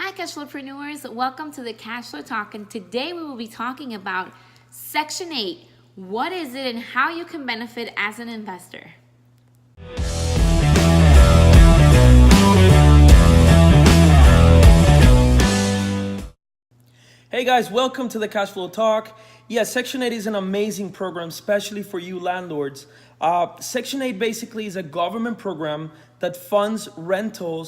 Hi, Cashflowpreneurs. Welcome to the Cashflow Talk, and today we will be talking about Section 8. What is it and how you can benefit as an investor? Hey guys, welcome to the Cashflow Talk. Yeah, Section 8 is an amazing program, especially for you landlords. Section 8 basically is a government program that funds rental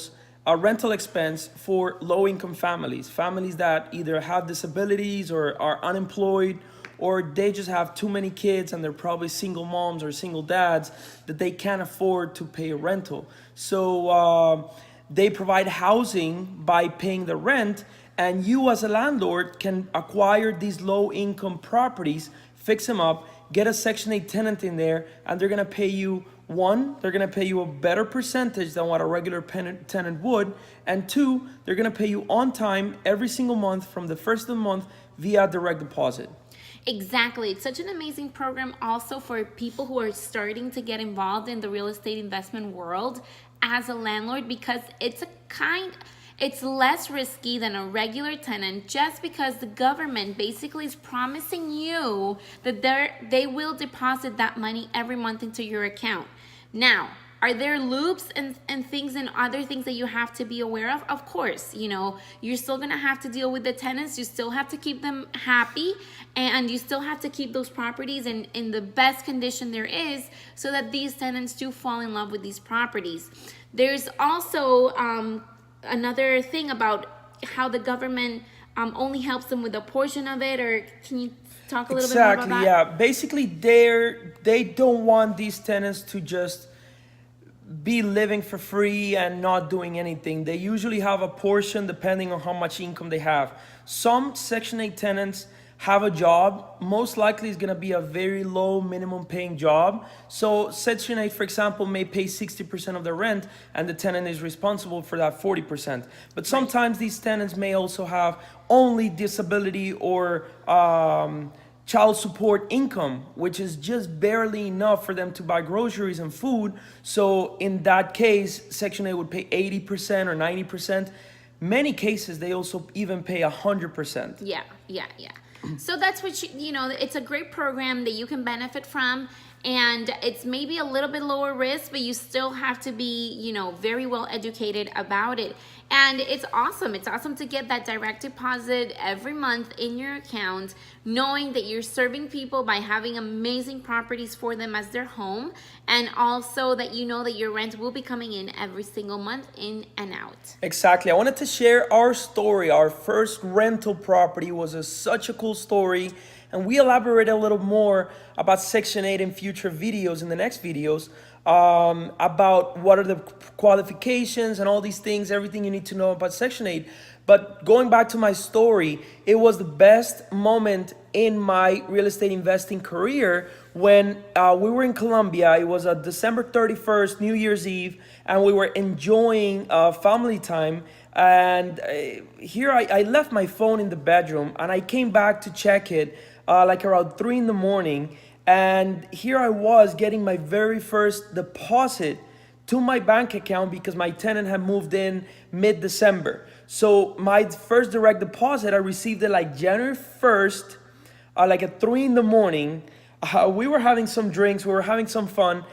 expense for low-income families that either have disabilities or are unemployed, or they just have too many kids and they're probably single moms or single dads that they can't afford to pay a rental. So they provide housing by paying the rent, and you as a landlord can acquire these low income properties, fix them up, get a Section 8 tenant in there, and they're gonna pay you, one, they're gonna pay you a better percentage than what a regular tenant would, and two, they're gonna pay you on time every single month from the first of the month via direct deposit. Exactly. It's such an amazing program also for people who are starting to get involved in the real estate investment world as a landlord, because it's less risky than a regular tenant, just because the government basically is promising you that they will deposit that money every month into your account. Now, are there loops and things and other things that you have to be aware of? Of course, you're still gonna have to deal with the tenants. You still have to keep them happy, and you still have to keep those properties in the best condition there is, so that these tenants do fall in love with these properties. There's also another thing about how the government only helps them with a portion of it, or can you talk a little bit more about that? Exactly, yeah. Basically, they don't want these tenants to just be living for free and not doing anything. They usually have a portion depending on how much income they have. Some Section 8 tenants have a job. Most likely it's gonna be a very low minimum paying job. So Section 8, for example, may pay 60% of the rent and the tenant is responsible for that 40%. But sometimes these tenants may also have only disability or child support income, which is just barely enough for them to buy groceries and food. So in that case, Section 8 would pay 80% or 90%. Many cases, they also even pay 100%. Yeah. So that's what it's a great program that you can benefit from, and it's maybe a little bit lower risk, but you still have to be, very well educated about it. And it's awesome. It's awesome to get that direct deposit every month in your account, knowing that you're serving people by having amazing properties for them as their home, and also that you know that your rent will be coming in every single month, in and out. Exactly. I wanted to share our story. Our first rental property was such a cool story, and we elaborate a little more about Section 8 in future videos, in the next videos, about what are the qualifications and all these things, everything you need to know about Section 8. But going back to my story, it was the best moment in my real estate investing career when we were in Colombia. It was December 31st, New Year's Eve, and we were enjoying family time. And here I left my phone in the bedroom, and I came back to check it like around 3 in the morning. And here I was getting my very first deposit to my bank account because my tenant had moved in mid-December. So my first direct deposit, I received it like January 1st, like at 3 in the morning. We were having some drinks, we were having some fun,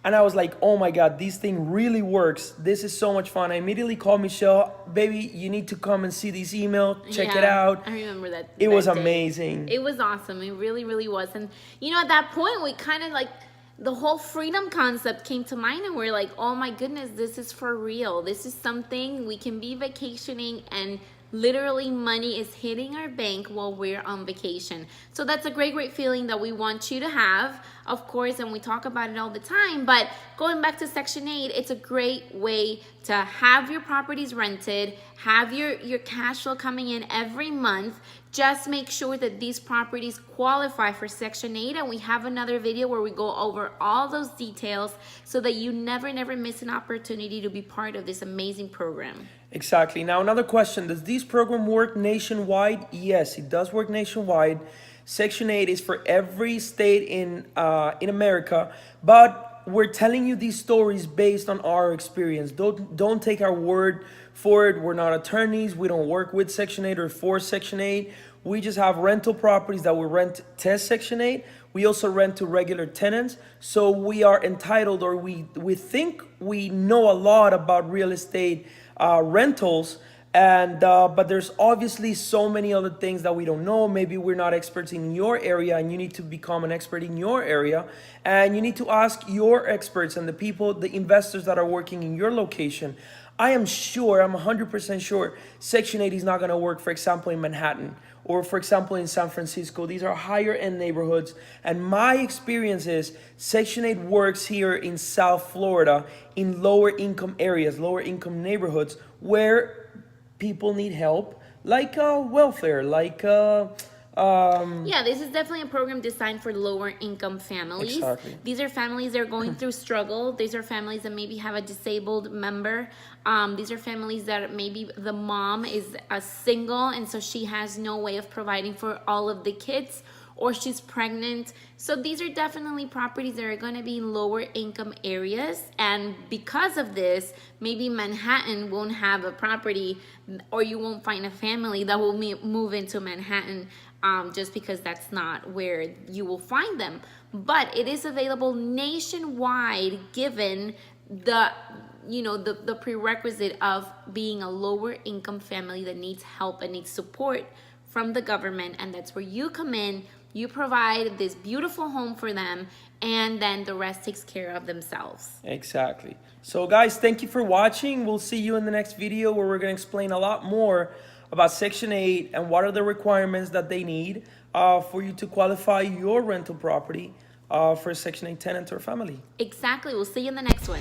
and I was like, oh my God, this thing really works. This is so much fun. I immediately called Michelle, baby, you need to come and see this email, check it out. I remember that. It was day. amazing. It was awesome. It really, really was. And at that point, we kind of like, the whole freedom concept came to mind, and we're like, oh my goodness, this is for real. This is something we can be vacationing, and literally money is hitting our bank while we're on vacation. So that's a great feeling that we want you to have, of course, and we talk about it all the time. But going back to Section 8, it's a great way to have your properties rented, have your cash flow coming in every month. Just make sure that these properties qualify for Section 8, and we have another video where we go over all those details so that you never miss an opportunity to be part of this amazing program. Exactly. Now, another question. Does this program work nationwide? Yes, it does work nationwide. Section 8 is for every state in America, but we're telling you these stories based on our experience. Don't take our word for it. We're not attorneys. We don't work with Section 8 or for Section 8. We just have rental properties that we rent test Section 8. We also rent to regular tenants. So we are entitled, or we think we know a lot about real estate rentals. And but there's obviously so many other things that we don't know. Maybe we're not experts in your area, and you need to become an expert in your area. And you need to ask your experts and the people, the investors that are working in your location. I am sure, I'm 100% sure, Section 8 is not going to work, for example, in Manhattan or, for example, in San Francisco. These are higher end neighborhoods. And my experience is Section 8 works here in South Florida in lower income areas, lower income neighborhoods where people need help, like welfare, like yeah, this is definitely a program designed for lower income families. Exactly. These are families that are going through struggle. These are families that maybe have a disabled member. These are families that maybe the mom is a single, and so she has no way of providing for all of the kids, or she's pregnant. So these are definitely properties that are going to be in lower income areas. And because of this, maybe Manhattan won't have a property, or you won't find a family that will move into Manhattan just because that's not where you will find them. But it is available nationwide, given the the prerequisite of being a lower income family that needs help and needs support from the government. And that's where you come in. You provide this beautiful home for them, and then the rest takes care of themselves. Exactly. So guys, thank you for watching. We'll see you in the next video, where we're going to explain a lot more about Section 8 and what are the requirements that they need for you to qualify your rental property for a Section 8 tenant or family. Exactly. We'll see you in the next one.